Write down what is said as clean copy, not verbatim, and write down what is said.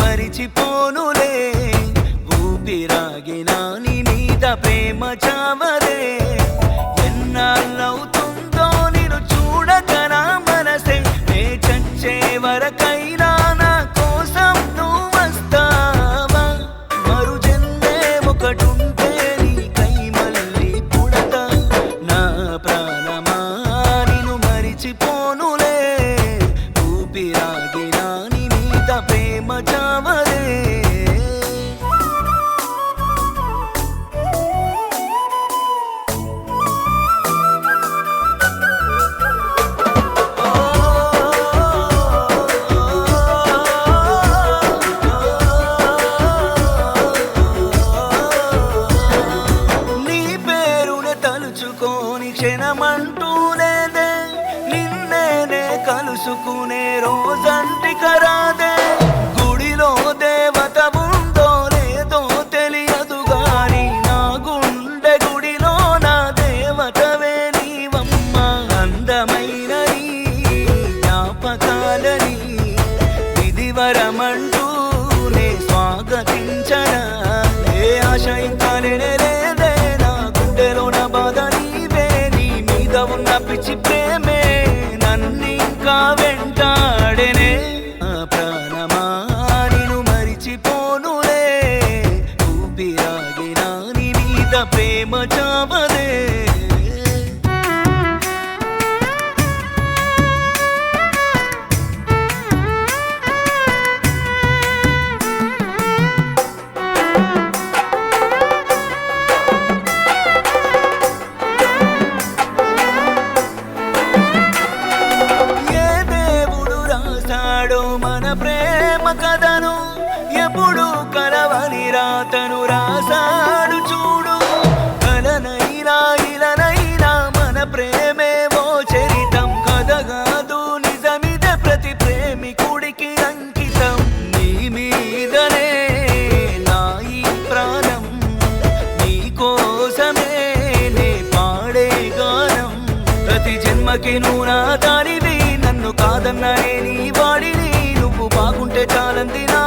మరిచిపోనులే ఊపిరాగినా నీ మీద ప్రేమ చావదే ఎన్నాళ్ళవుతుందో నిన్ను చూడక నా మనసే నే చచ్చే వరకైనా నా కోసం నువ్వు వస్తావా మరు జన్మే ఒకటుంటే నీకై మళ్ళీ పుడతా నా ప్రాణమా నిన్ను మరిచిపోనులే ఊపిరాగినా నీ మీద ప్రేమ చావదే తలుచుకోని క్షణమంటూ లేదే నిన్నేనే కలుసుకునే రోజంటిక రాదే గుడిలో దేవత ఉందో లేదో తెలియదు గాని నా గుండె గుడిలో నా దేవతవే నీవమ్మ అందమైన నీ జ్ఞాపకాలని విధివరమంటూ నే స్వాగతించనా ఏ ఆశ ఇంకా లేనే లేదే నా గుండెలో నా బాధ నీవే నీ మీద ఉన్న పిచ్చి ప్రేమే నన్నింకా వెంటాడెనే ప్రాణమా నిన్ను మరిచిపోనులే ఊపిరాగినా నీ మీద ప్రేమ చావదే మన ప్రేమ కథను ఎప్పుడు కలవని రాతను రాసాడు చూడు కలనైనా ఇలనైనా మన ప్రేమేమో చరితం కథ కాదు నిజమిదే ప్రతి ప్రేమికుడికి అంకితం నీ మీదనే నా ఈ ప్రాణం నీ కోసమే నే పాడే గానం ప్రతి జన్మకి నువ్వు నా దారివి నన్ను కాదన్ననే నీ వాడిని నువ్వు బాగుంటే చాలంది నా